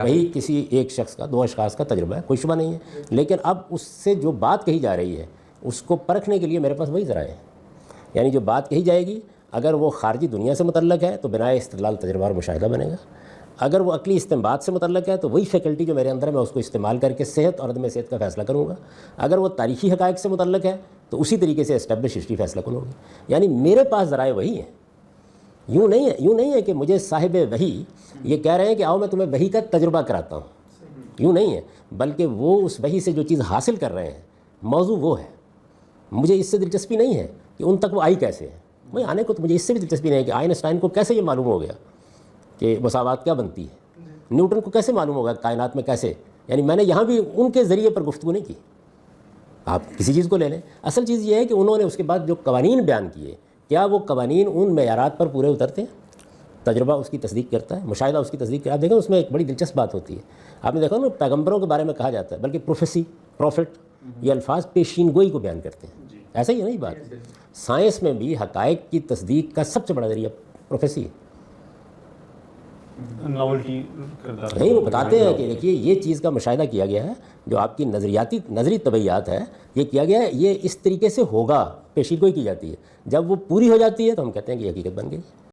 وہی کسی ایک شخص کا، دو اشخاص کا تجربہ ہے، کوئی شبہ نہیں ہے، لیکن اب اس سے جو بات کہی جا رہی ہے اس کو پرکھنے کے لیے میرے پاس وہی ذرائع ہیں. یعنی جو بات کہی جائے گی اگر وہ خارجی دنیا سے متعلق ہے تو بنائے استدلال تجربہ اور مشاہدہ بنے گا. اگر وہ عقلی استنباط سے متعلق ہے تو وہی فیکلٹی جو میرے اندر ہے میں اس کو استعمال کر کے صحت اور عدم صحت کا فیصلہ کروں گا. اگر وہ تاریخی حقائق سے متعلق ہے تو اسی طریقے سے اسٹیبلش ہسٹری فیصلہ کروں گی. یعنی میرے پاس ذرائع وہی ہیں. یوں نہیں ہے کہ مجھے صاحب وحی یہ کہہ رہے ہیں کہ آؤ میں تمہیں وحی کا تجربہ کراتا ہوں. یوں نہیں ہے، بلکہ وہ اس وحی سے جو چیز حاصل کر رہے ہیں موضوع وہ ہے. مجھے اس سے دلچسپی نہیں ہے کہ ان تک وہ آئی کیسے ہے. میں آنے کو تو مجھے اس سے بھی دلچسپی نہیں ہے کہ آئنسٹائن کو کیسے یہ معلوم ہو گیا کہ مساوات کیا بنتی ہے، نیوٹن کو کیسے معلوم ہوگا کائنات میں کیسے. یعنی میں نے یہاں بھی ان کے ذریعے پر گفتگو نہیں کی. آپ کسی چیز کو لے لیں، اصل چیز یہ ہے کہ انہوں نے اس کے بعد جو قوانین بیان کیے کیا وہ قوانین ان معیارات پر پورے اترتے ہیں. تجربہ اس کی تصدیق کرتا ہے، مشاہدہ اس کی تصدیق کرتا ہے. آپ دیکھیں اس میں ایک بڑی دلچسپ بات ہوتی ہے. آپ نے دیکھا نا پیغمبروں کے بارے میں کہا جاتا ہے، بلکہ پروفیسی، پروفٹ، یہ الفاظ پیشین گوئی کو بیان کرتے ہیں. ایسا ہی ہے نا یہ بات. سائنس میں بھی حقائق کی تصدیق کا سب سے بڑا ذریعہ پروفیسی ہے. نہیں، وہ بتاتے ہیں کہ دیکھیے یہ چیز کا مشاہدہ کیا گیا ہے، جو آپ کی نظری طبعیات ہے یہ کیا گیا ہے، یہ اس طریقے سے ہوگا، پیشین گوئی کی جاتی ہے. جب وہ پوری ہو جاتی ہے تو ہم کہتے ہیں کہ یہ حقیقت بن گئی.